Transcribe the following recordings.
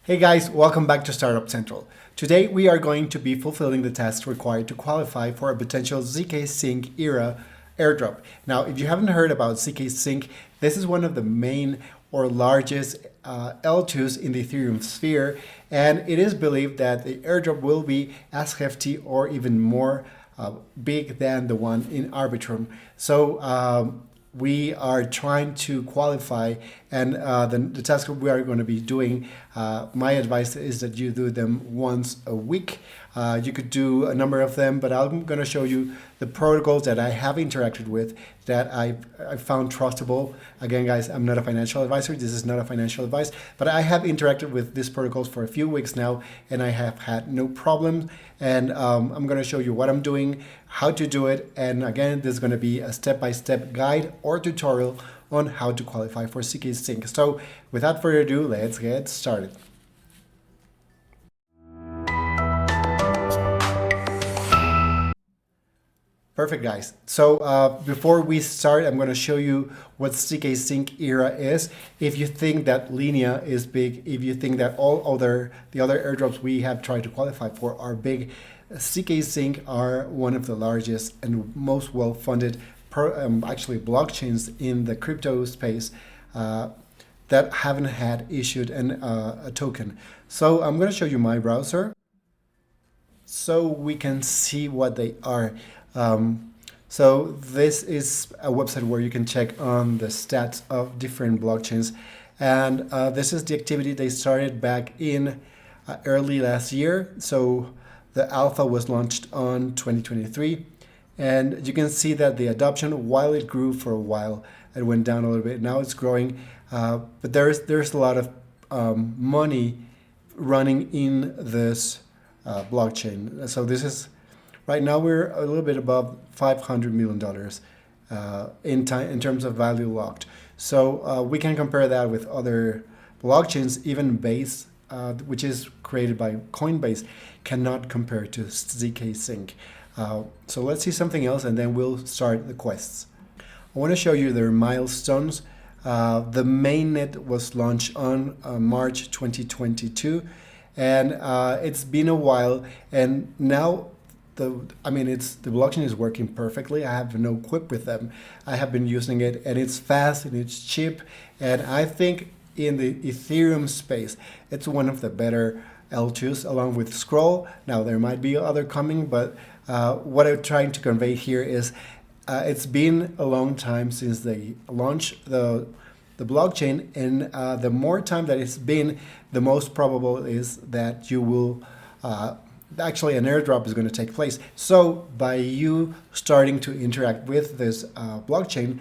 Hey guys, welcome back to Startup Central. Today we are going to be fulfilling the tasks required to qualify for a potential ZkSync ERA airdrop. Now, if you haven't heard about ZkSync, this is one of the main or largest L2s in the Ethereum sphere, and it is believed that the airdrop will be as hefty or even more big than the one in Arbitrum. So we are trying to qualify, and the task we are going to be doing, my advice is that you do them once a week. You could do a number of them, but I'm going to show you the protocols that I have interacted with that I found trustable. Again, guys, I'm not a financial advisor. This is not a financial advice, but I have interacted with these protocols for a few weeks now, and I have had no problems. And I'm going to show you what I'm doing, how to do it. And again, this is going to be a step-by-step guide or tutorial on how to qualify for ZkSync. So without further ado, let's get started. Perfect, guys. So before we start, I'm going to show you what ZkSync ERA is. If you think that Linea is big, if you think that the other airdrops we have tried to qualify for are big, ZkSync are one of the largest and most well-funded actually blockchains in the crypto space that haven't had issued a token. So I'm going to show you my browser so we can see what they are. So this is a website where you can check on the stats of different blockchains, and this is the activity they started back in early last year. So the alpha was launched on 2023, and you can see that the adoption, while it grew for a while, it went down a little bit. Now it's growing, but there's a lot of money running in this blockchain. So this is right now we're a little bit above $500 million in terms of value locked. So we can compare that with other blockchains. Even Base, which is created by Coinbase, cannot compare to ZkSync. So let's see something else, and then we'll start the quests. I want to show you their milestones. The mainnet was launched on March 2022, and it's been a while, and now the blockchain is working perfectly. I have no quip with them. I have been using it, and it's fast and it's cheap, and I think in the Ethereum space, it's one of the better L2s along with Scroll. Now there might be other coming, but what I'm trying to convey here is it's been a long time since they launched the blockchain, and the more time that it's been, the most probable is that you will actually an airdrop is going to take place. So by you starting to interact with this blockchain,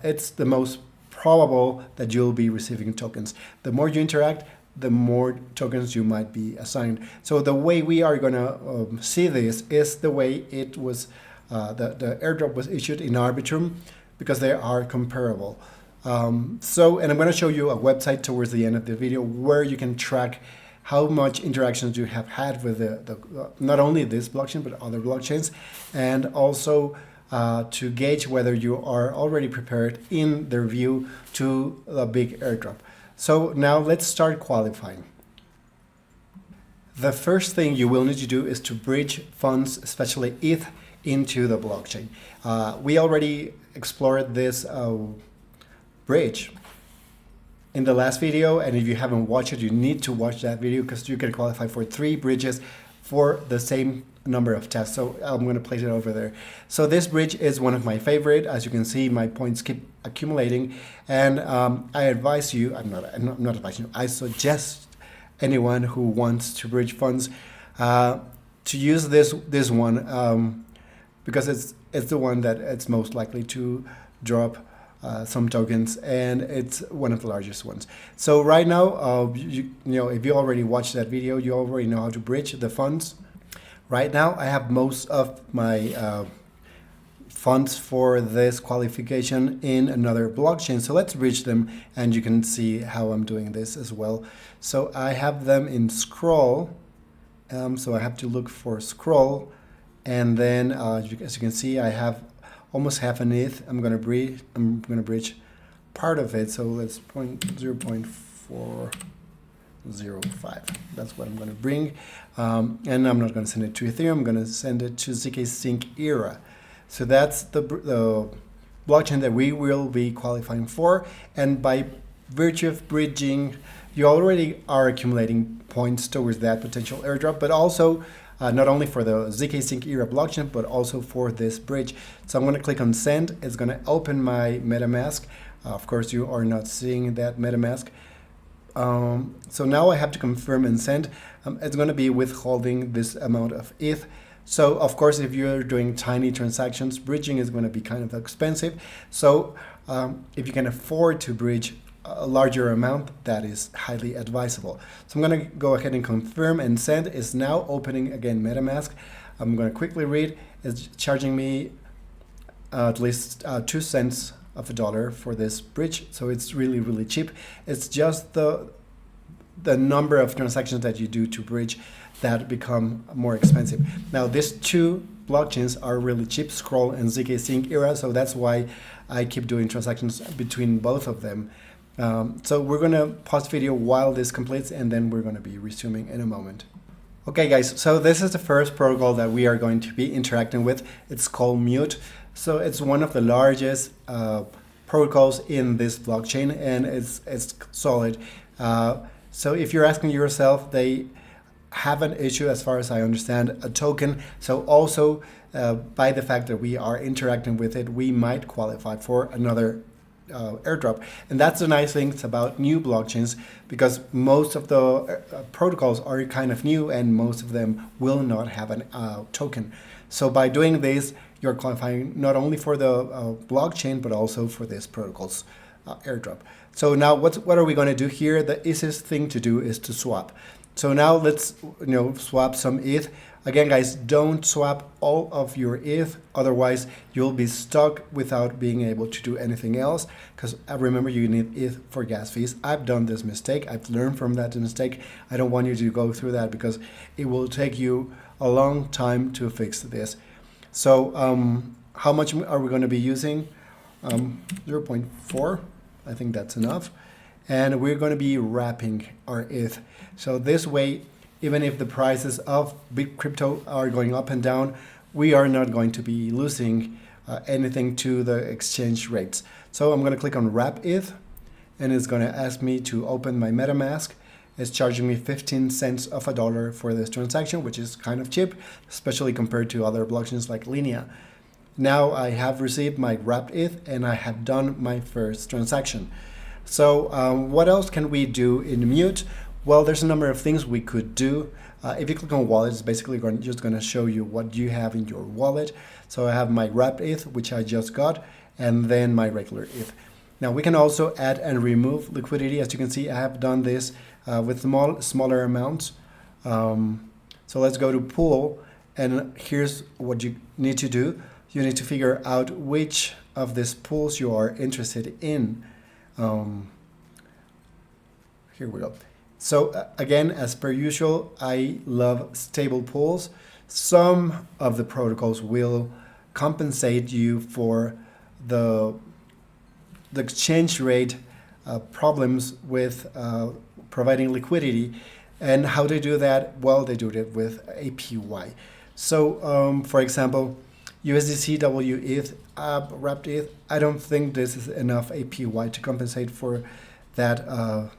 it's the most probable that you'll be receiving tokens. The more you interact, the more tokens you might be assigned. So the way we are going to see this is the way it was, the airdrop was issued in Arbitrum, because they are comparable. And I'm going to show you a website towards the end of the video where you can track how much interactions you have had with not only this blockchain but other blockchains, and also to gauge whether you are already prepared in their view to the big airdrop. So now let's start qualifying. The first thing you will need to do is to bridge funds, especially ETH, into the blockchain. We already explored this bridge in the last video, and if you haven't watched it, you need to watch that video, because you can qualify for 3 bridges for the same number of tests. So I'm going to place it over there. So this bridge is one of my favorite. As you can see, my points keep accumulating, and I advise you, I'm not advising you, I suggest anyone who wants to bridge funds to use this one, because it's the one that it's most likely to drop some tokens, and it's one of the largest ones. So right now, you know, if you already watched that video, you already know how to bridge the funds. Right now, I have most of my funds for this qualification in another blockchain. So let's bridge them, and you can see how I'm doing this as well. So I have them in Scroll. So I have to look for Scroll, and then as you can see, I have almost half an ETH. I'm gonna bridge part of it. So let's 0.4 0.05. That's what I'm going to bring. And I'm not going to send it to Ethereum. I'm going to send it to ZkSync ERA. So that's the blockchain that we will be qualifying for. And by virtue of bridging, you already are accumulating points towards that potential airdrop, but also not only for the ZkSync ERA blockchain, but also for this bridge. So I'm going to click on send. It's going to open my MetaMask. Of course, you are not seeing that MetaMask. So now I have to confirm and send. It's going to be withholding this amount of ETH. So of course, if you're doing tiny transactions, bridging is going to be kind of expensive. So if you can afford to bridge a larger amount, that is highly advisable. So I'm going to go ahead and confirm and send. Is now opening again MetaMask. I'm going to quickly read. It's charging me at least 2 cents of a dollar for this bridge, so it's really, really cheap. It's just the number of transactions that you do to bridge that become more expensive. Now these two blockchains are really cheap, Scroll and ZkSync ERA, so that's why I keep doing transactions between both of them. So we're going to pause the video while this completes, and then we're going to be resuming in a moment. Okay guys, so this is the first protocol that we are going to be interacting with. It's called Mute. So it's one of the largest protocols in this blockchain, and it's solid. So if you're asking yourself, they have an issue, as far as I understand, a token. So also by the fact that we are interacting with it, we might qualify for another airdrop. And that's the nice thing about new blockchains, because most of the protocols are kind of new and most of them will not have a token. So by doing this, you're qualifying not only for the blockchain, but also for this protocol's airdrop. So now what are we going to do here? The easiest thing to do is to swap. So now let's swap some ETH. Again, guys, don't swap all of your ETH, otherwise you'll be stuck without being able to do anything else, because remember, you need ETH for gas fees. I've done this mistake. I've learned from that mistake. I don't want you to go through that because it will take you a long time to fix this. So how much are we going to be using? 0.4. I think that's enough. And we're going to be wrapping our ETH. So this way, even if the prices of big crypto are going up and down, we are not going to be losing anything to the exchange rates. So I'm going to click on wrap ETH, and it's going to ask me to open my MetaMask. It's charging me 15 cents of a dollar for this transaction, which is kind of cheap, especially compared to other blockchains like Linea. Now I have received my wrapped ETH and I have done my first transaction. So what else can we do in Mute? Well, there's a number of things we could do. If you click on wallet, it's basically just going to show you what you have in your wallet. So I have my wrapped ETH, which I just got, and then my regular ETH. Now we can also add and remove liquidity. As you can see, I have done this with smaller amounts. So let's go to pool, and here's what you need to do. You need to figure out which of these pools you are interested in. Here we go. So again, as per usual, I love stable pools. Some of the protocols will compensate you for the exchange rate problems with providing liquidity. And how they do that? Well, they do it with APY. So for example, USDC ETH, wrapped ETH, I don't think this is enough APY to compensate for that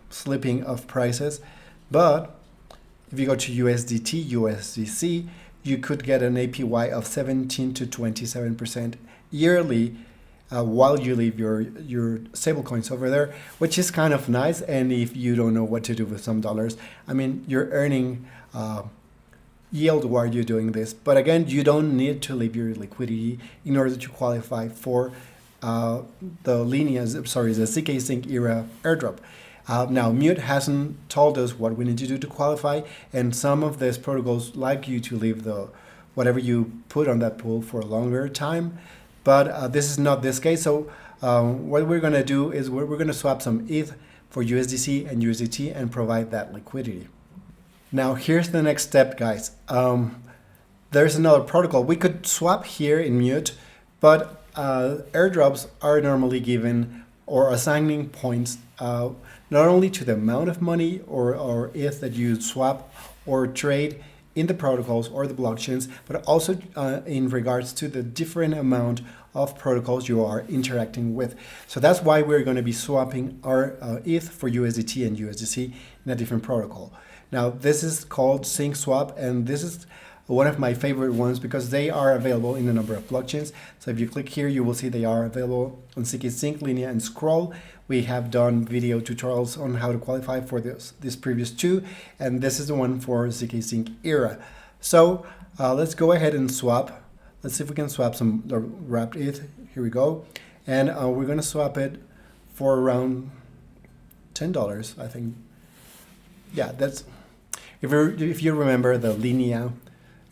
slipping of prices. But if you go to USDT, USDC, you could get an APY of 17 to 27% yearly while you leave your stable coins over there, which is kind of nice. And if you don't know what to do with some dollars, I mean, you're earning yield while you're doing this. But again, you don't need to leave your liquidity in order to qualify for the ZkSync ERA airdrop. Now, Mute hasn't told us what we need to do to qualify, and some of these protocols like you to leave whatever you put on that pool for a longer time. But this is not this case. So what we're going to do is we're going to swap some ETH for USDC and USDT and provide that liquidity. Now, here's the next step, guys. There's another protocol. We could swap here in Mute, but airdrops are normally given or assigning points not only to the amount of money or ETH that you swap or trade in the protocols or the blockchains, but also in regards to the different amount of protocols you are interacting with. So that's why we're going to be swapping our ETH for USDT and USDC in a different protocol. Now this is called Sync Swap, and this is one of my favorite ones because they are available in a number of blockchains. So if you click here, you will see they are available on ZkSync, Linea, and Scroll. We have done video tutorials on how to qualify for this previous two, and this is the one for ZkSync ERA. So let's go ahead and swap. Let's see if we can swap some wrapped ETH. Here we go. And we're going to swap it for around $10, I think. Yeah, that's, if you remember the Linea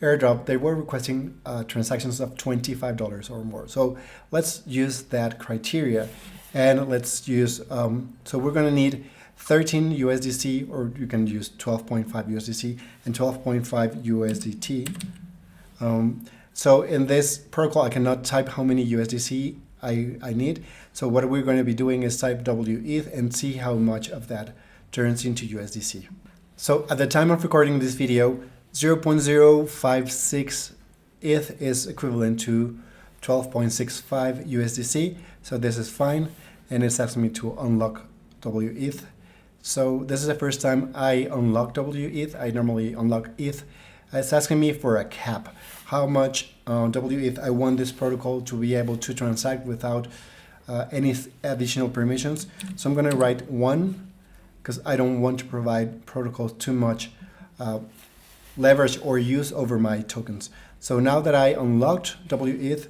airdrop, they were requesting transactions of $25 or more. So let's use that criteria, and let's use, so we're going to need 13 USDC, or you can use 12.5 USDC and 12.5 USDT. So in this protocol, I cannot type how many USDC I need. So what we're going to be doing is type WETH and see how much of that turns into USDC. So at the time of recording this video, 0.056 ETH is equivalent to 12.65 USDC. So this is fine. And it's asking me to unlock WETH. So this is the first time I unlock WETH. I normally unlock ETH. It's asking me for a cap. How much WETH I want this protocol to be able to transact without any additional permissions. So I'm going to write 1 because I don't want to provide protocols too much leverage or use over my tokens. So now that I unlocked WETH,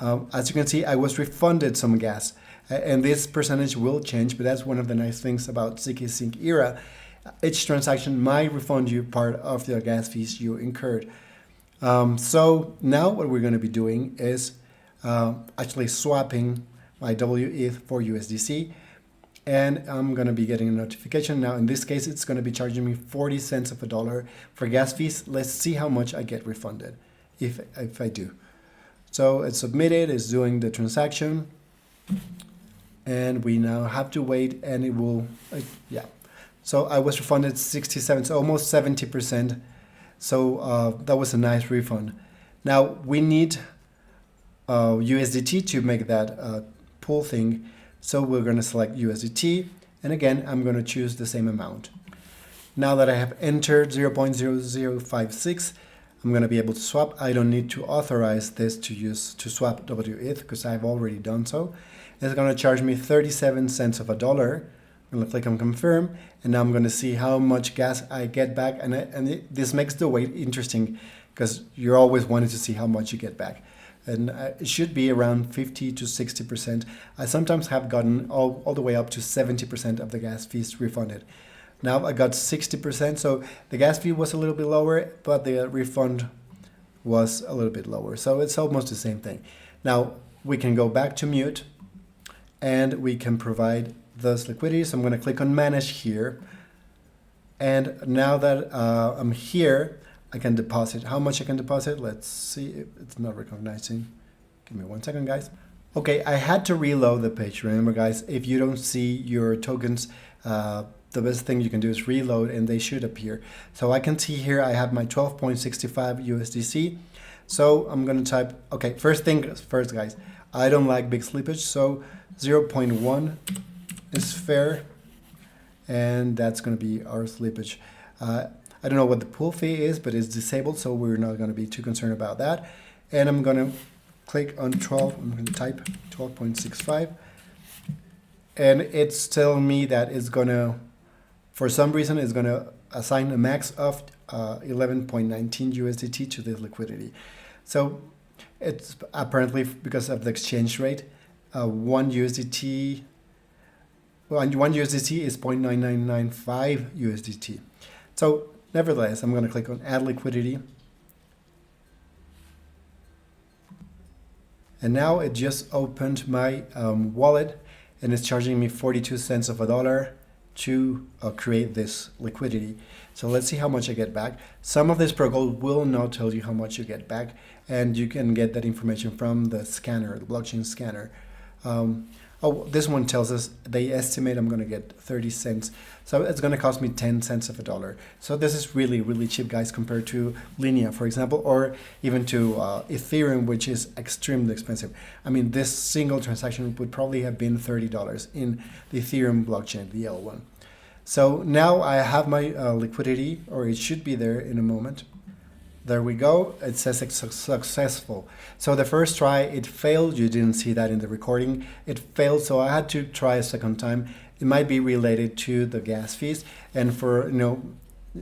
as you can see, I was refunded some gas. And this percentage will change, but that's one of the nice things about ZkSync ERA. Each transaction might refund you part of the gas fees you incurred. So now what we're going to be doing is actually swapping my WETH for USDC, and I'm going to be getting a notification. Now in this case, it's going to be charging me 40 cents of a dollar for gas fees. Let's see how much I get refunded if I do. So it's submitted, it's doing the transaction, and we now have to wait, and it will, yeah. So I was refunded 67, so almost 70%. So that was a nice refund. Now we need USDT to make that pool thing. So we're going to select USDT. And again, I'm going to choose the same amount. Now that I have entered 0.0056, I'm going to be able to swap. I don't need to authorize this to swap WETH because I've already done so. It's going to charge me 37 cents of a dollar. I'm going to click on confirm, and now I'm going to see how much gas I get back. And this makes the wait interesting because you're always wanting to see how much you get back. And it should be around 50 to 60%. I sometimes have gotten all the way up to 70% of the gas fees refunded. Now I got 60%, so the gas fee was a little bit lower, but the refund was a little bit lower. So it's almost the same thing. Now we can go back to mute, and we can provide this liquidity. So I'm going to click on manage here. And now that I'm here, I can deposit. How much I can deposit? Let's see. It's not recognizing. Give me 1 second, guys. Okay, I had to reload the page. Remember, guys, if you don't see your tokens, the best thing you can do is reload, and they should appear. So I can see here I have my 12.65 USDC. So I'm going to type, okay, first thing first, guys, I don't like big slippage. So 0.1 is fair, and that's going to be our slippage. I don't know what the pool fee is, but it's disabled, so we're not going to be too concerned about that. And I'm going to click on 12. I'm going to type 12.65, and it's telling me that it's going to, for some reason, it's going to assign a max of 11.19 USDT to this liquidity. So it's apparently because of the exchange rate. One USDT is 0.9995 USDT. So nevertheless, I'm going to click on add liquidity. And now it just opened my wallet, and it's charging me 42 cents of a dollar to create this liquidity. So let's see how much I get back. Some of this protocol will not tell you how much you get back, and you can get that information from the scanner, the blockchain scanner. I'm Oh, this one tells us they estimate I'm going to get 30 cents. So it's going to cost me 10 cents of a dollar. So this is really, really cheap, guys, compared to Linea, for example, or even to Ethereum, which is extremely expensive. I mean, this single transaction would probably have been $30 in the Ethereum blockchain, the L1. So now I have my liquidity, or it should be there in a moment. There we go. It says it's successful. So the first try, it failed. You didn't see that in the recording. It failed, so I had to try a second time. It might be related to the gas fees. And for,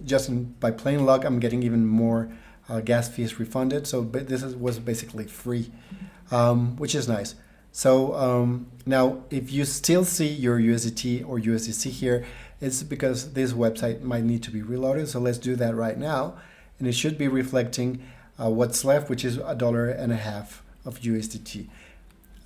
just by plain luck, I'm getting even more gas fees refunded. So this was basically free, which is nice. So now if you still see your USDT or USDC here, it's because this website might need to be reloaded. So let's do that right now. And it should be reflecting what's left, which is $1.50 of USDT.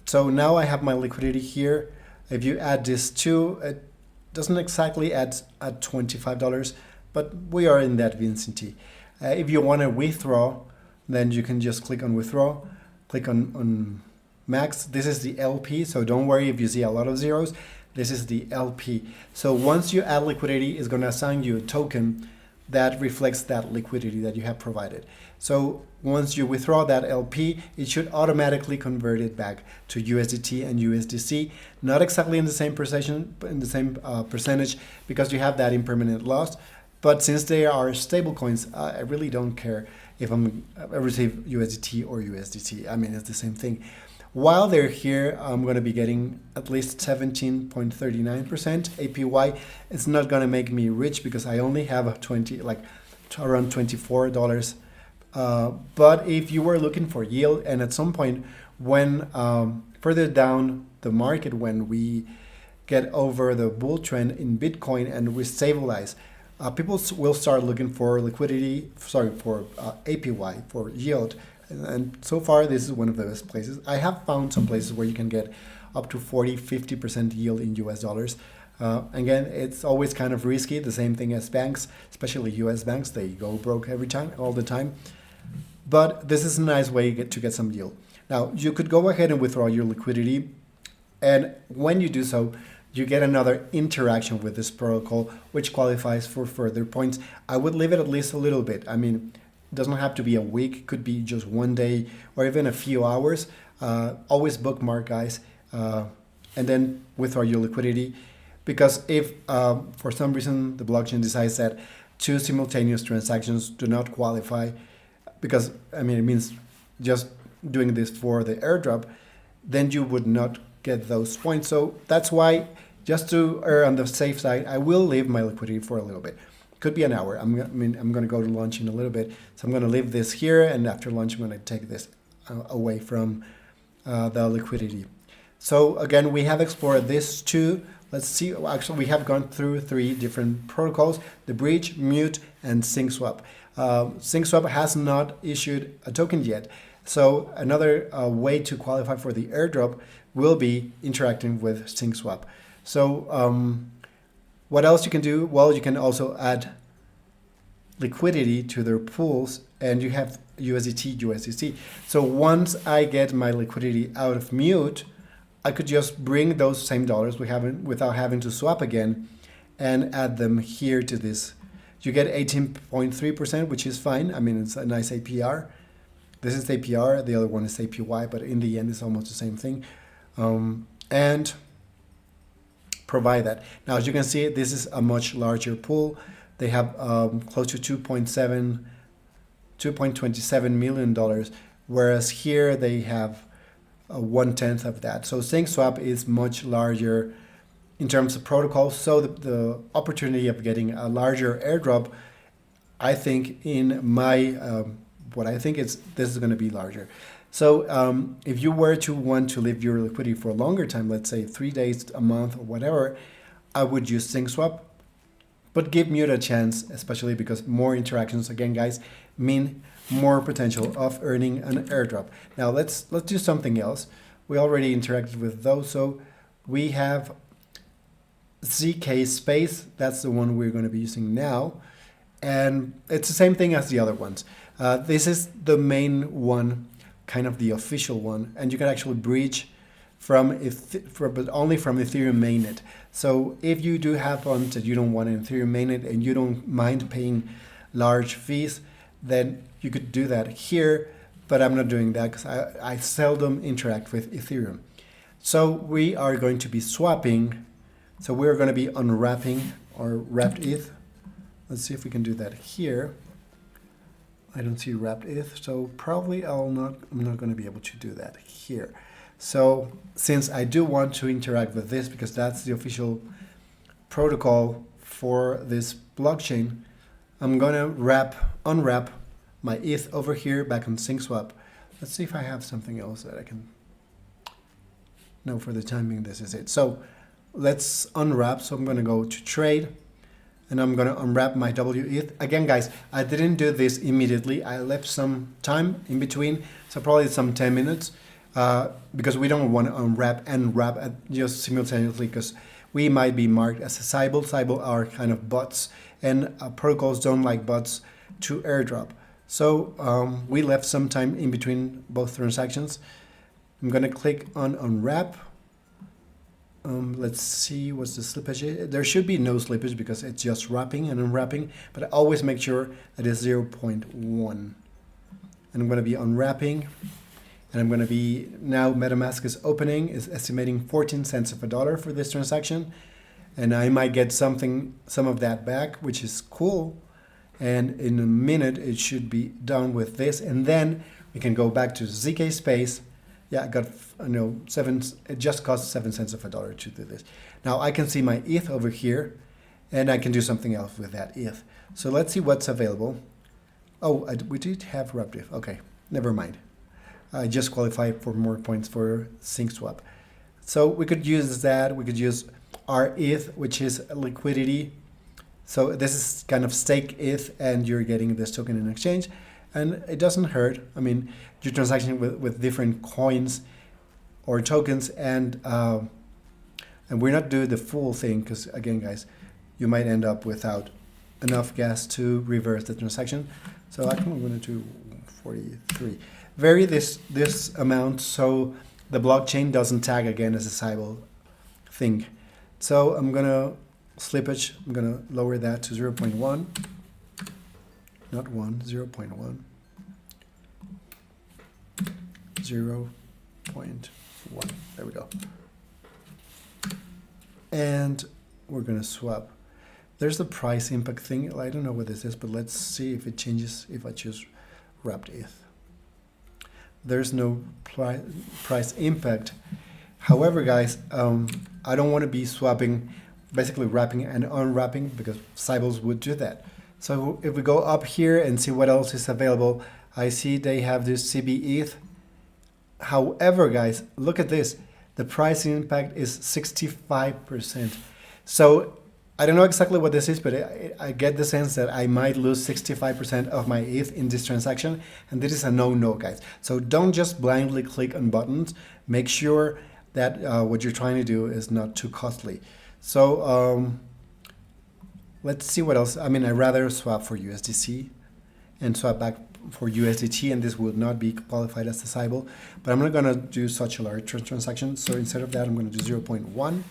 So now I have my liquidity here. If you add this to, it doesn't exactly add at $25, but we are in that vicinity. If you want to withdraw, then you can just click on withdraw, click on max. This is the LP, so don't worry if you see a lot of zeros. This is the LP. So once you add liquidity, it's going to assign you a token that reflects that liquidity that you have provided. So once you withdraw that LP, it should automatically convert it back to USDT and USDC, not exactly in the same percentage because you have that impermanent loss. But since they are stable coins, I really don't care if I receive USDT or USDT. I mean, it's the same thing. While they're here, I'm going to be getting at least 17.39% APY. It's not going to make me rich because I only have around $24. But if you were looking for yield, and at some point when further down the market, when we get over the bull trend in Bitcoin and we stabilize, people will start looking for liquidity, for APY, for yield. And so far, this is one of the best places. I have found some places where you can get up to 40-50% yield in US dollars. Again, it's always kind of risky, the same thing as banks, especially US banks. They go broke all the time. But this is a nice way to get some yield. Now, you could go ahead and withdraw your liquidity. And when you do so, you get another interaction with this protocol, which qualifies for further points. I would leave it at least a little bit. I mean, doesn't have to be a week, could be just one day or even a few hours. Always bookmark, guys, and then withdraw your liquidity. Because if for some reason the blockchain decides that two simultaneous transactions do not qualify, because I mean it means just doing this for the airdrop, then you would not get those points. So that's why, just to err on the safe side, I will leave my liquidity for a little bit. Could be an hour. I'm going to go to lunch in a little bit. So I'm going to leave this here, and after lunch, I'm going to take this away from the liquidity. So again, we have explored this too. Let's see. Actually, we have gone through 3 different protocols: the Bridge, Mute, and ZkSwap. ZkSwap has not issued a token yet. So another way to qualify for the airdrop will be interacting with ZkSwap. So what else you can do? Well, you can also add liquidity to their pools, and you have USDT, USDC. So once I get my liquidity out of Mute, I could just bring those same dollars without having to swap again and add them here to this. You get 18.3%, which is fine. I mean, it's a nice APR. This is APR, the other one is APY, but in the end, it's almost the same thing. And provide that. Now, as you can see, this is a much larger pool. They have close to $2.27 million, whereas here they have 1/10 of that. So ZkSwap is much larger in terms of protocols. So the opportunity of getting a larger airdrop, I think in my, what I think is this is going to be larger. So if you were to want to leave your liquidity for a longer time, let's say 3 days, a month, or whatever, I would use ZkSwap. But give Mute a chance, especially because more interactions, again, guys, mean more potential of earning an airdrop. Now let's do something else. We already interacted with those, so we have ZkSpace. That's the one we're going to be using now, and it's the same thing as the other ones. This is the main one, kind of the official one, and you can actually bridge but only from Ethereum mainnet. So if you do have funds that you don't want in Ethereum mainnet and you don't mind paying large fees, then you could do that here, but I'm not doing that because I seldom interact with Ethereum. So we are going to be swapping. So we're going to be unwrapping our wrapped ETH. Let's see if we can do that here. I don't see wrapped ETH, so probably I'm not going to be able to do that here. So since I do want to interact with this because that's the official protocol for this blockchain, I'm going to unwrap my ETH over here back on SyncSwap. Let's see if I have something else that I can. No, for the time being, this is it. So let's unwrap. So I'm going to go to trade and I'm going to unwrap my WETH. Again, guys, I didn't do this immediately. I left some time in between. So probably some 10 minutes because we don't want to unwrap and wrap just simultaneously because we might be marked as a Sybil. Sybil are kind of bots and protocols don't like bots to airdrop. So we left some time in between both transactions. I'm going to click on unwrap. Let's see what's the slippage. There should be no slippage because it's just wrapping and unwrapping, but I always make sure that it's 0.1. And I'm going to be unwrapping, and I'm going to be, now MetaMask is opening, is estimating 14 cents of a dollar for this transaction, and I might get some of that back, which is cool. And in a minute, it should be done with this, and then we can go back to ZkSpace. Yeah, I got, it just cost 7 cents of a dollar to do this. Now I can see my ETH over here and I can do something else with that ETH. So let's see what's available. Oh, we did have wrapped ETH. Okay, never mind. I just qualified for more points for SyncSwap. So we could use that. We could use our ETH, which is liquidity. So this is kind of stake ETH and you're getting this token in exchange. And it doesn't hurt. I mean, you're transacting with different coins or tokens, and we're not doing the full thing because, again, guys, you might end up without enough gas to reverse the transaction. So I'm going to do 43. Vary this amount so the blockchain doesn't tag again as a Sybil thing. So I'm going to slippage. I'm going to lower that to 0.1. Not 1, 0.1. 0.1. There we go. And we're going to swap. There's the price impact thing. I don't know what this is, but let's see if it changes if I choose wrapped ETH. There's no price impact. However, guys, I don't want to be swapping, basically wrapping and unwrapping because Sybils would do that. So if we go up here and see what else is available, I see they have this CB ETH. However, guys, look at this. The price impact is 65%. So I don't know exactly what this is, but I get the sense that I might lose 65% of my ETH in this transaction. And this is a no-no, guys. So don't just blindly click on buttons. Make sure that what you're trying to do is not too costly. So let's see what else. I mean, I'd rather swap for USDC and swap back for USDT, and this would not be qualified as a Sybil. But I'm not going to do such a large transaction. So instead of that, I'm going to do 0.1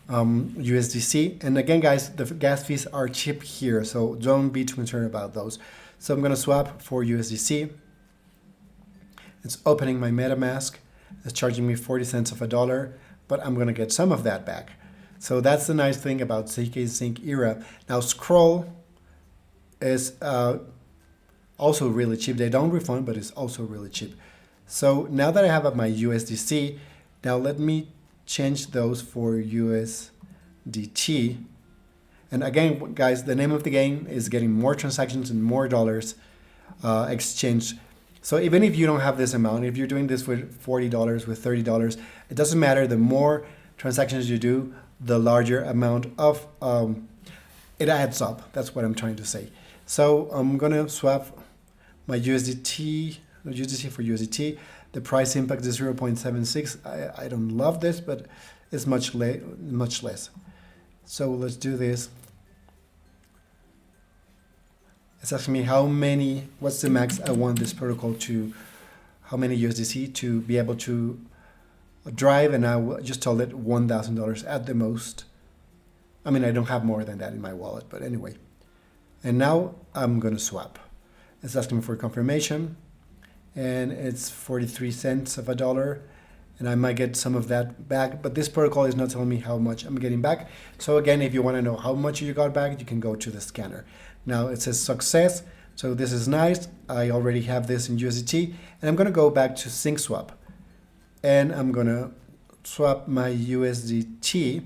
USDC. And again, guys, the gas fees are cheap here, so don't be too concerned about those. So I'm going to swap for USDC. It's opening my MetaMask. It's charging me 40 cents of a dollar, but I'm going to get some of that back. So that's the nice thing about ZkSync ERA. Now Scroll is also really cheap. They don't refund, but it's also really cheap. So now that I have my USDC, now let me change those for USDT. And again, guys, the name of the game is getting more transactions and more dollars exchanged. So even if you don't have this amount, if you're doing this with $40, with $30, it doesn't matter. The more transactions you do, the larger amount of it adds up. That's what I'm trying to say. So I'm gonna swap my USDT for USDT. The price impact is 0.76. I don't love this, but it's much less. So let's do this. It's asking me what's the max I want this protocol to, how many USDC to be able to drive, and I just told it $1,000 at the most. I mean, I don't have more than that in my wallet, but anyway. And now I'm going to swap. It's asking me for confirmation, and it's 43 cents of a dollar, and I might get some of that back, but this protocol is not telling me how much I'm getting back. So again, if you want to know how much you got back, you can go to the scanner. Now it says success, so this is nice. I already have this in USDT, and I'm going to go back to ZkSwap, and I'm going to swap my USDT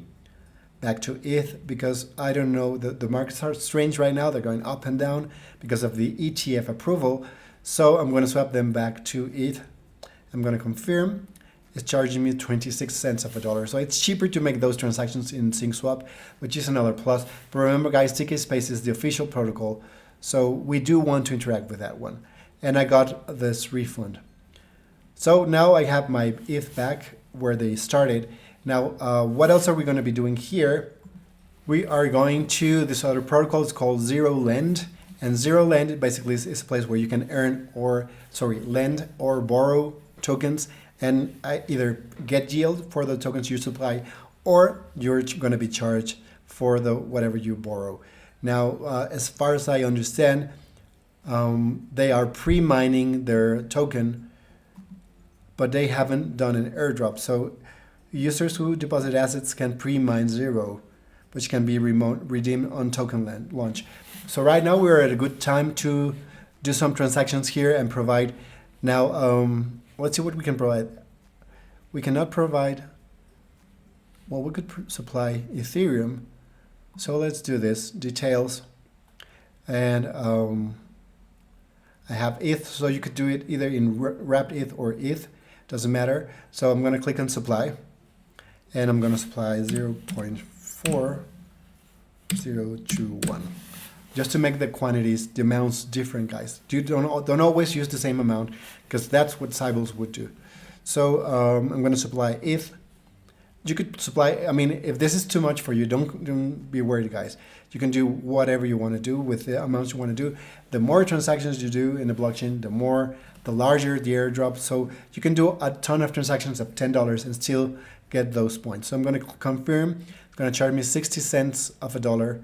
back to ETH, because I don't know, the markets are strange right now. They're going up and down because of the ETF approval. So I'm going to swap them back to ETH. I'm going to confirm. It's charging me 26 cents of a dollar. So it's cheaper to make those transactions in ZkSwap, which is another plus. But remember guys, ZkSpace is the official protocol. So we do want to interact with that one. And I got this refund. So now I have my ETH back where they started. Now, what else are we going to be doing here? We are going to this other protocol. It's called ZeroLend. And ZeroLend basically is a place where you can lend or borrow tokens and either get yield for the tokens you supply, or you're going to be charged for the whatever you borrow. Now, as far as I understand, they are pre-mining their token, but they haven't done an airdrop. So users who deposit assets can pre-mine Zero, which can be redeemed on token launch. So right now we're at a good time to do some transactions here and provide. Now, let's see what we can provide. We cannot provide, well, we could supply Ethereum. So let's do this, details. And I have ETH, so you could do it either in wrapped ETH or ETH, doesn't matter. So I'm going to click on supply, and I'm going to supply 0.4021. Just to make the quantities, the amounts different, guys. Don't always use the same amount, because that's what Cybils would do. So I'm going to supply ETH. You could supply, I mean, if this is too much for you, don't be worried, guys. You can do whatever you want to do with the amounts you want to do. The more transactions you do in the blockchain, the larger the airdrop. So you can do a ton of transactions of $10 and still get those points. So I'm going to confirm. It's going to charge me 60 cents of a dollar.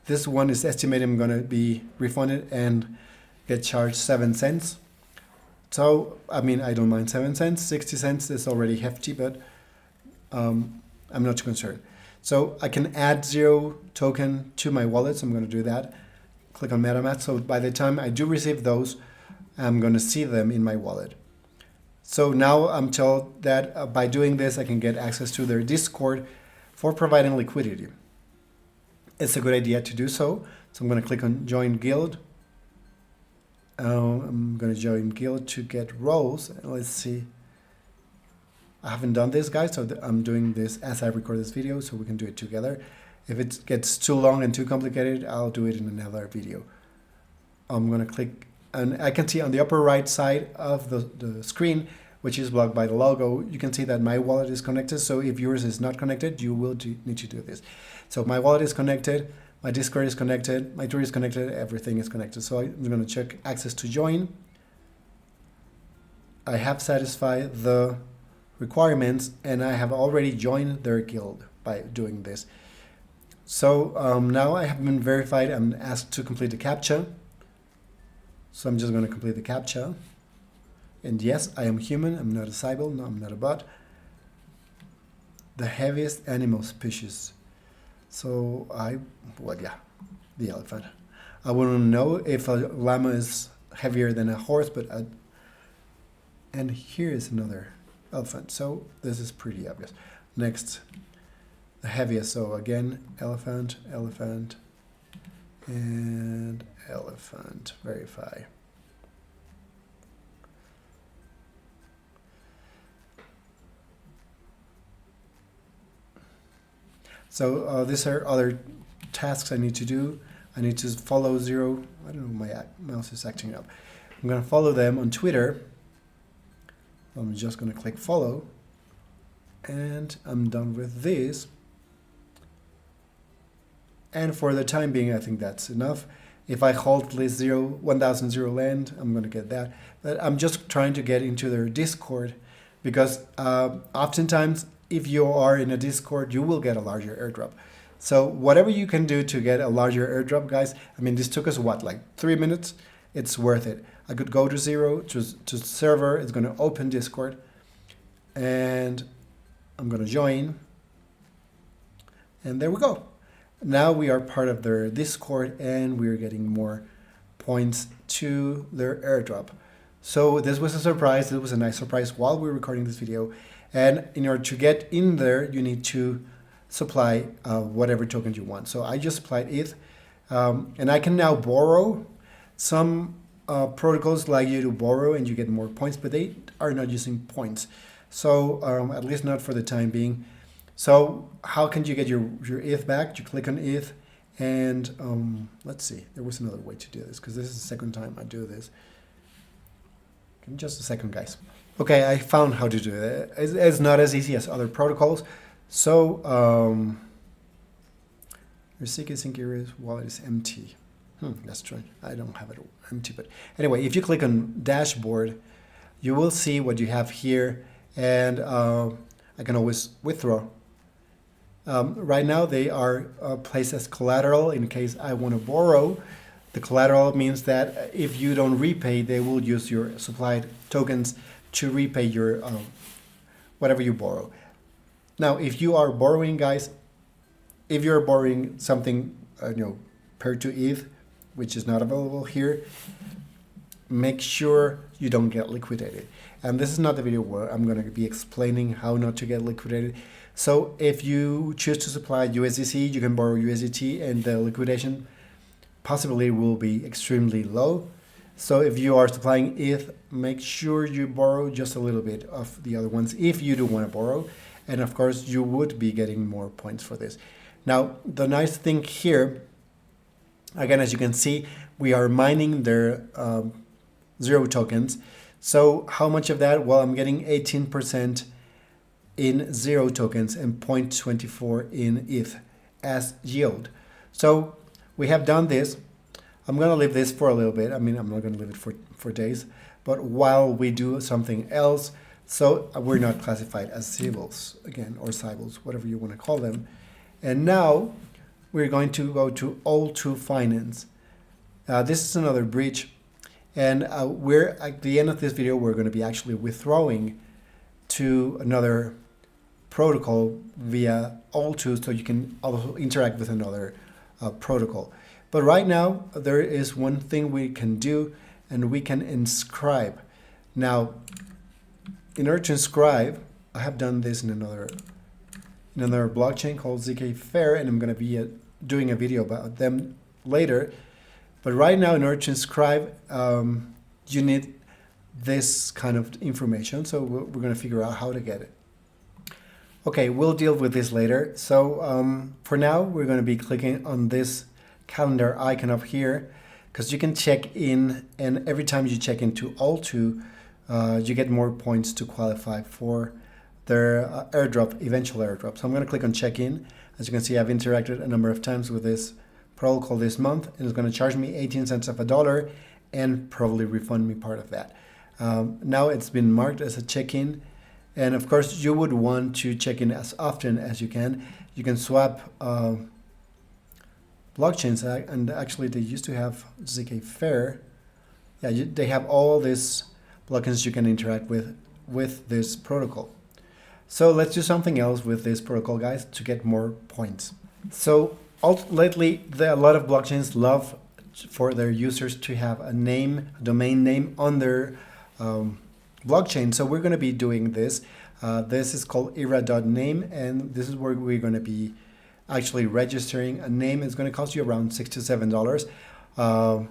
This one is estimated I'm going to be refunded and get charged 7 cents. So, I mean, I don't mind 7 cents. 60 cents is already hefty, but I'm not too concerned. So I can add Zero token to my wallet. So I'm going to do that. Click on MetaMask. So by the time I do receive those, I'm going to see them in my wallet. So now I'm told that by doing this, I can get access to their Discord for providing liquidity. It's a good idea to do so. So I'm going to click on Join Guild. I'm going to join Guild to get roles. Let's see. I haven't done this, guys, so I'm doing this as I record this video, so we can do it together. If it gets too long and too complicated, I'll do it in another video. I'm going to click, and I can see on the upper right side of the screen, which is blocked by the logo, you can see that my wallet is connected. So if yours is not connected, you will need to do this. So my wallet is connected, my Discord is connected, my Twitter is connected, everything is connected. So I'm going to check access to join. I have satisfied the requirements, and I have already joined their guild by doing this. So now I have been verified. I'm asked to complete the CAPTCHA. So I'm just going to complete the CAPTCHA. And yes, I am human. I'm not a Cybil. No, I'm not a bot. The heaviest animal species. So the elephant. I wouldn't know if a llama is heavier than a horse, but and here is another elephant. So this is pretty obvious. Next, the heaviest. So again, elephant, elephant, and elephant. Verify. So these are other tasks I need to do. I need to follow Zero. I don't know, my mouse is acting up. I'm going to follow them on Twitter. I'm just going to click follow. And I'm done with this. And for the time being, I think that's enough. If I hold list 1000 land, I'm going to get that. But I'm just trying to get into their Discord because oftentimes if you are in a Discord, you will get a larger airdrop. So whatever you can do to get a larger airdrop, guys, I mean, this took us what, like 3 minutes? It's worth it. I could go to zero to server. It's going to open Discord, and I'm going to join, and there we go. Now we are part of their Discord, and we're getting more points to their airdrop. So this was a surprise. It was a nice surprise while we were recording this video. And in order to get in there, you need to supply whatever tokens you want. So I just supplied ETH, and I can now borrow. Some protocols allow you to borrow and you get more points, but they are not using points. So at least not for the time being. So how can you get your ETH back? You click on ETH, and let's see, there was another way to do this, because this is the second time I do this. Give me just a second, guys. Okay, I found how to do it. It's not as easy as other protocols. So your ZkSync ERA's wallet is empty. That's true. I don't have it empty, but anyway, if you click on dashboard, you will see what you have here, and I can always withdraw. Right now they are placed as collateral in case I want to borrow. The collateral means that if you don't repay, they will use your supplied tokens to repay your whatever you borrow. Now, if you are borrowing, guys, if you're borrowing something, paired to ETH, which is not available here, make sure you don't get liquidated. And this is not the video where I'm going to be explaining how not to get liquidated. So if you choose to supply USDC, you can borrow USDT, and the liquidation possibility will be extremely low. So if you are supplying ETH, make sure you borrow just a little bit of the other ones if you do want to borrow. And of course, you would be getting more points for this. Now, the nice thing here, again, as you can see, we are mining their zero tokens. So how much of that? Well, I'm getting 18% in zero tokens and 0.24 in ETH as yield. So we have done this. I'm going to leave this for a little bit. I mean, I'm not going to leave it for days, but while we do something else, so we're not classified as civils again, or civils, whatever you want to call them. And now we're going to go to L2 Finance. This is another bridge, and we're at the end of this video, we're going to be actually withdrawing to another protocol via L2, so you can also interact with another protocol. But right now, there is one thing we can do, and we can inscribe. Now, in order to inscribe, I have done this in another blockchain called ZkSpace, and I'm going to be doing a video about them later. But right now, in order to inscribe, you need this kind of information. So we're going to figure out how to get it. Okay, we'll deal with this later. So for now, we're going to be clicking on this calendar icon up here, because you can check in, and every time you check into L2, you get more points to qualify for their airdrop, eventual airdrop. So I'm going to click on check in. As you can see, I've interacted a number of times with this protocol this month, and it's going to charge me 18 cents of a dollar and probably refund me part of that. Now it's been marked as a check-in, and of course you would want to check in as often as you can. You can swap blockchains, and actually they used to have ZkSpace. Yeah, they have all these blockchains you can interact with this protocol. So let's do something else with this protocol, guys, to get more points. So lately, a lot of blockchains love for their users to have a name, a domain name on their blockchain. So we're going to be doing this. This is called era.name, and this is where we're going to be actually registering a name. It's going to cost you around $6 to $7.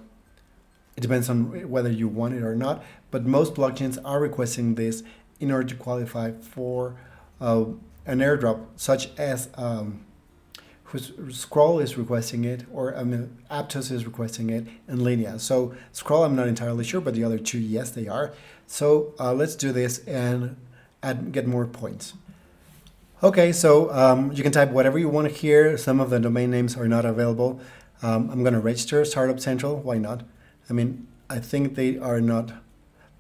It depends on whether you want it or not, but most blockchains are requesting this in order to qualify for an airdrop, such as Scroll is requesting it, or Aptos is requesting it, and Linea. So Scroll, I'm not entirely sure, but the other two, yes, they are. So let's do this and get more points. Okay, so you can type whatever you want here. Some of the domain names are not available. I'm going to register Startup Central. Why not? I mean, I think they are not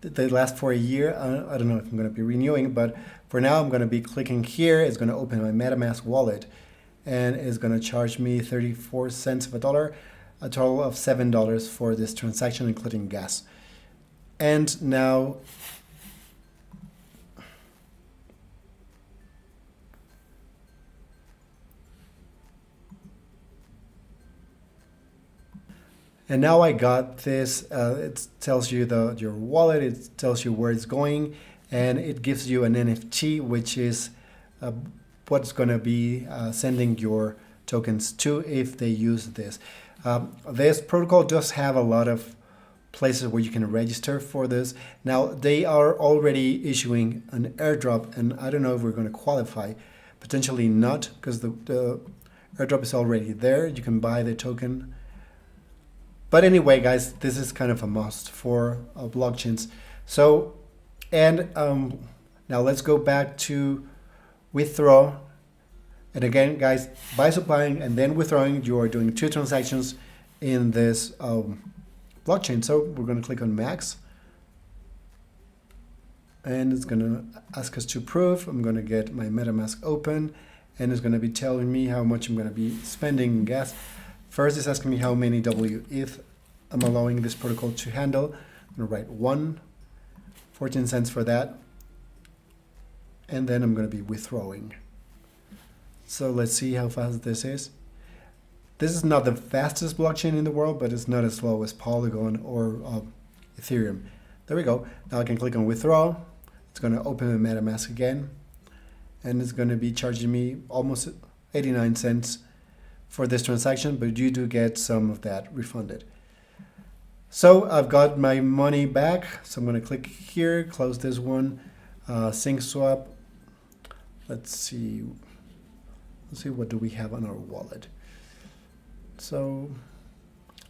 they last for a year. I don't know if I'm going to be renewing, but for now I'm going to be clicking here. It's going to open my MetaMask wallet and it's going to charge me 34 cents of a dollar, a total of $7 for this transaction, including gas. And now I got this. It tells you your wallet, it tells you where it's going, and it gives you an NFT, which is what's going to be sending your tokens to if they use this. This protocol does have a lot of places where you can register for this. Now, they are already issuing an airdrop, and I don't know if we're going to qualify. Potentially not, because the airdrop is already there. You can buy the token. But anyway, guys, this is kind of a must for blockchains. So, and now let's go back to withdraw. And again, guys, by supplying and then withdrawing, you are doing 2 transactions in this blockchain. So we're going to click on max. And it's going to ask us to prove. I'm going to get my MetaMask open. And it's going to be telling me how much I'm going to be spending in gas. First, it's asking me how many WETH I'm allowing this protocol to handle. I'm going to write 1, 14 cents for that. And then I'm going to be withdrawing. So let's see how fast this is. This is not the fastest blockchain in the world, but it's not as slow as Polygon or Ethereum. There we go. Now I can click on withdraw. It's going to open the MetaMask again. And it's going to be charging me almost 89 cents for this transaction, but you do get some of that refunded. So I've got my money back. So I'm going to click here, close this one, sync swap. Let's see what do we have on our wallet. So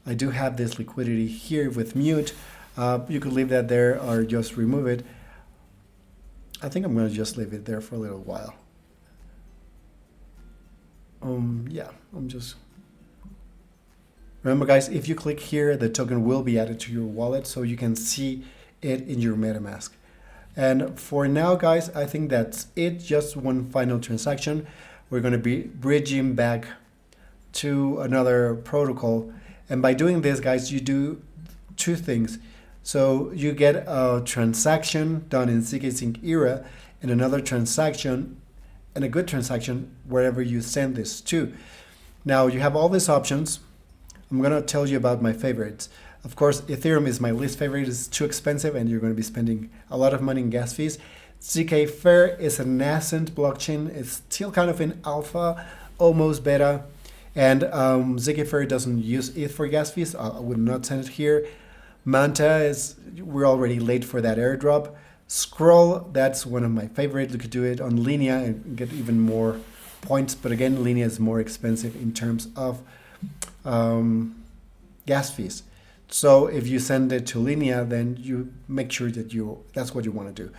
I do have this liquidity here with mute. You could leave that there or just remove it. I think I'm going to just leave it there for a little while. Yeah, I'm just... Remember, guys, if you click here, the token will be added to your wallet so you can see it in your MetaMask. And for now, guys, I think that's it. Just one final transaction. We're going to be bridging back to another protocol. And by doing this, guys, you do 2 things. So you get a transaction done in ZkSync ERA and another transaction and a good transaction wherever you send this to. Now you have all these options. I'm going to tell you about my favorites. Of course, Ethereum is my least favorite. It's too expensive and you're going to be spending a lot of money in gas fees. ZkFair is a nascent blockchain. It's still kind of in alpha, almost beta. And ZkFair doesn't use ETH for gas fees. I would not send it here. Manta we're already late for that airdrop. Scroll, that's one of my favorites. You could do it on Linea and get even more points. But again, Linea is more expensive in terms of gas fees. So if you send it to Linea, then you make sure that that's what you want to do.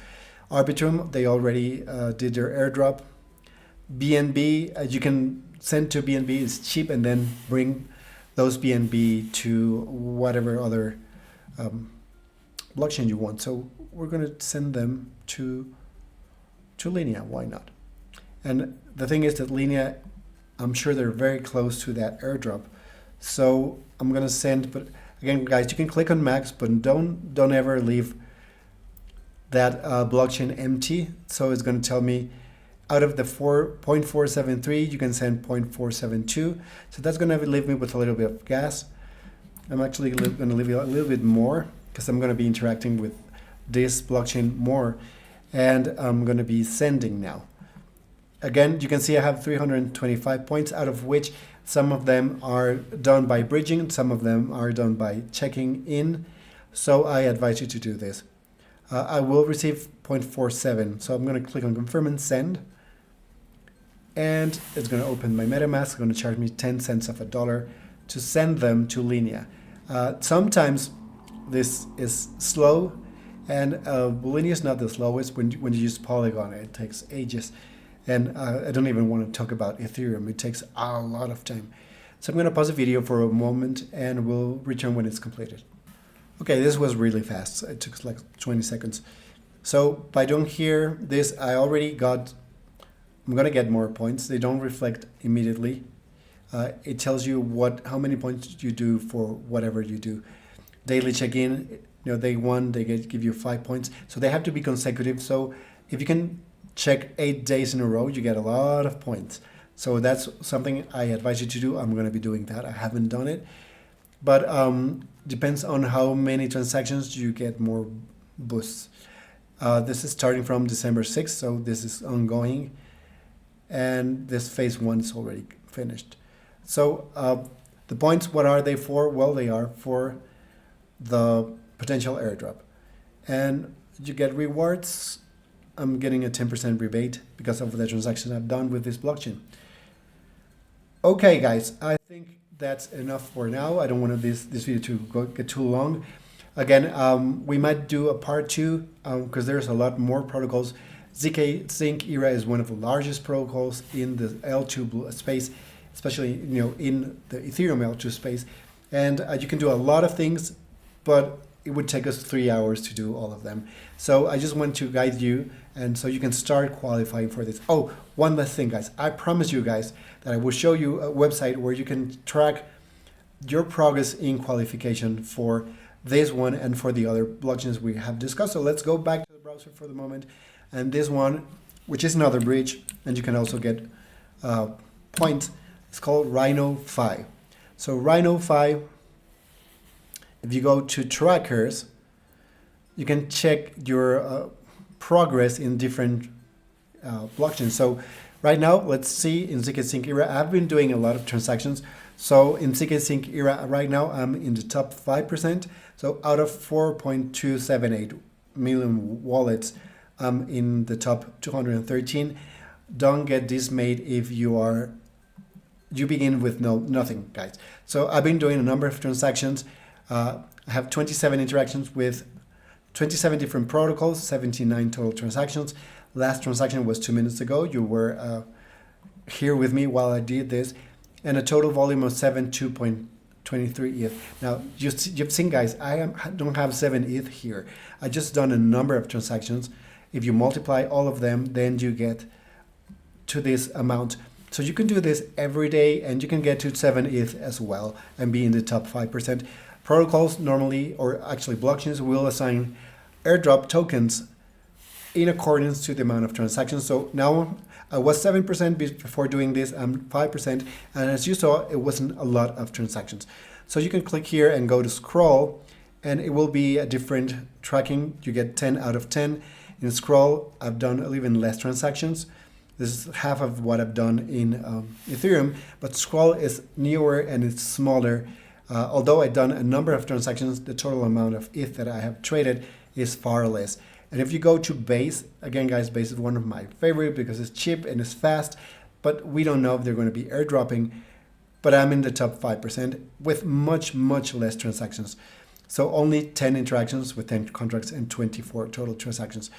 Arbitrum, they already did their airdrop. BNB, you can send to BNB, it's cheap, and then bring those BNB to whatever other blockchain you want. So we're going to send them to Linea. Why not? And the thing is that Linea, I'm sure they're very close to that airdrop. So I'm going to send, but again, guys, you can click on max, but don't ever leave that blockchain empty. So it's going to tell me out of the 0.473, you can send 0.472. So that's going to leave me with a little bit of gas. I'm actually going to leave you a little bit more because I'm going to be interacting with this blockchain more. And I'm going to be sending now. Again, you can see I have 325 points, out of which some of them are done by bridging, some of them are done by checking in. So I advise you to do this. I will receive 0.47. So I'm going to click on confirm and send. And it's going to open my MetaMask. It's going to charge me 10 cents of a dollar to send them to Linea. Sometimes this is slow, and Linea is not the slowest. When you use Polygon, it takes ages. And I don't even want to talk about Ethereum. It takes a lot of time. So I'm going to pause the video for a moment and we'll return when it's completed. Okay, this was really fast. It took like 20 seconds. So by doing here, this, I'm gonna get more points. They don't reflect immediately. It tells you how many points you do for whatever you do. Daily check-in, day one, they give you 5 points. So they have to be consecutive. So if you can check 8 days in a row, you get a lot of points. So that's something I advise you to do. I'm gonna be doing that. I haven't done it. But depends on how many transactions you get more boosts. This is starting from December 6th, so this is ongoing. And this phase 1 is already finished. So the points, what are they for? Well, they are for the potential airdrop. And you get rewards. I'm getting a 10% rebate because of the transaction I've done with this blockchain. Okay, guys, I think that's enough for now. I don't want this video to get too long. Again, we might do a part 2 because there's a lot more protocols. ZkSync ERA is one of the largest protocols in the L2 space, especially in the Ethereum L2 space. And you can do a lot of things, but it would take us 3 hours to do all of them. So I just want to guide you, and so you can start qualifying for this. Oh, one last thing, guys. I promise you guys that I will show you a website where you can track your progress in qualification for this one and for the other blockchains we have discussed. So let's go back to the browser for the moment. And this one, which is another bridge, and you can also get points, it's called Rhino5. So Rhino5, if you go to trackers, you can check your progress in different blockchains. So right now, let's see in ZkSync ERA, I've been doing a lot of transactions. So in ZkSync ERA right now, I'm in the top 5%. So out of 4.278 million wallets, I'm in the top 213. Don't get dismayed if you begin with nothing, guys. So I've been doing a number of transactions. I have 27 interactions with 27 different protocols, 79 total transactions. Last transaction was 2 minutes ago. You were here with me while I did this. And a total volume of 2.23 ETH. Now, you've seen, guys, don't have 7 ETH here. I just done a number of transactions. If you multiply all of them, then you get to this amount. So you can do this every day, and you can get to 7 ETH as well and be in the top 5%. Protocols normally, or actually blockchains, will assign airdrop tokens in accordance to the amount of transactions. So now I was 7% before doing this, I'm 5%, and as you saw, it wasn't a lot of transactions. So you can click here and go to scroll, and it will be a different tracking. You get 10 out of 10. In scroll, I've done even less transactions. This is half of what I've done in Ethereum, but scroll is newer and it's smaller. Although I've done a number of transactions, the total amount of ETH that I have traded is far less. And if you go to Base, again, guys, Base is one of my favorite because it's cheap and it's fast, but we don't know if they're going to be airdropping. But I'm in the top 5% with much, much less transactions. So only 10 interactions with 10 contracts and 24 total transactions.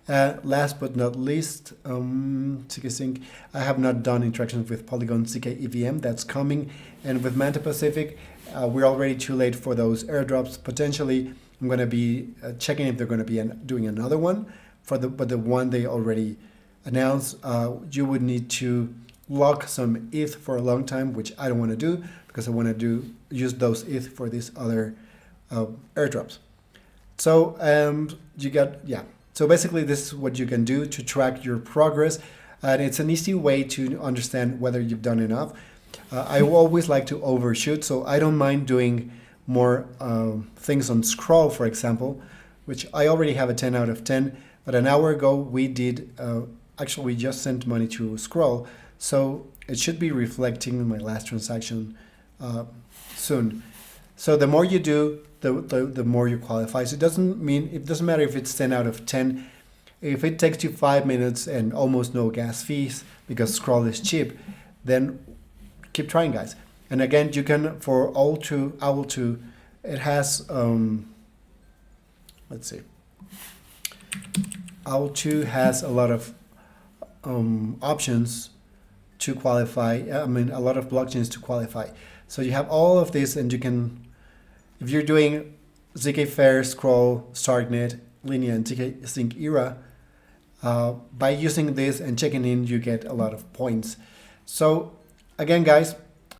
Last but not least, ZkSync, I have not done interactions with Polygon ZK EVM, that's coming. And with Manta Pacific, we're already too late for those airdrops. Potentially, I'm going to be checking if they're going to be doing another one. But the one they already announced, you would need to lock some ETH for a long time, which I don't want to do because I want to use those ETH for these other airdrops. So So basically, this is what you can do to track your progress, and it's an easy way to understand whether you've done enough. I always like to overshoot, so I don't mind doing more things on scroll, for example, which I already have a 10 out of 10. But an hour ago, we did actually we just sent money to scroll, so it should be reflecting my last transaction soon. So the more you do, the more you qualify. So it doesn't matter if it's 10 out of 10. If it takes you 5 minutes and almost no gas fees because scroll is cheap, then keep trying, guys. And again, you can, for Owl2, it has, let's see. Owl2 has a lot of options to qualify. A lot of blockchains to qualify. So you have all of this, and you can, if you're doing ZK Fair, Scroll, Starknet, Linea, and ZkSync ERA. By using this and checking in, you get a lot of points. So again, guys,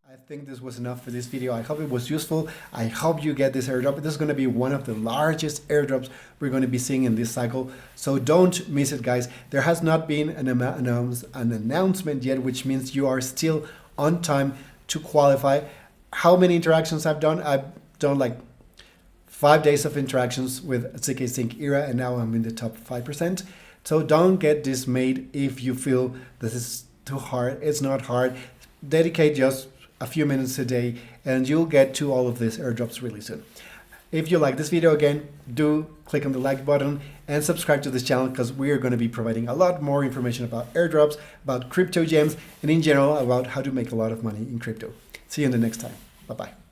I think this was enough for this video. I hope it was useful. I hope you get this airdrop. This is going to be one of the largest airdrops we're going to be seeing in this cycle. So don't miss it, guys. There has not been an announcement yet, which means you are still on time to qualify. How many interactions I've done? I've done like 5 days of interactions with ZkSync ERA, and now I'm in the top 5%. So don't get dismayed if you feel this is too hard. It's not hard. Dedicate just a few minutes a day and you'll get to all of these airdrops really soon. If you like this video, again, do click on the like button and subscribe to this channel, because we are going to be providing a lot more information about airdrops, about crypto gems, and in general about how to make a lot of money in crypto. See you in the next time. Bye-bye.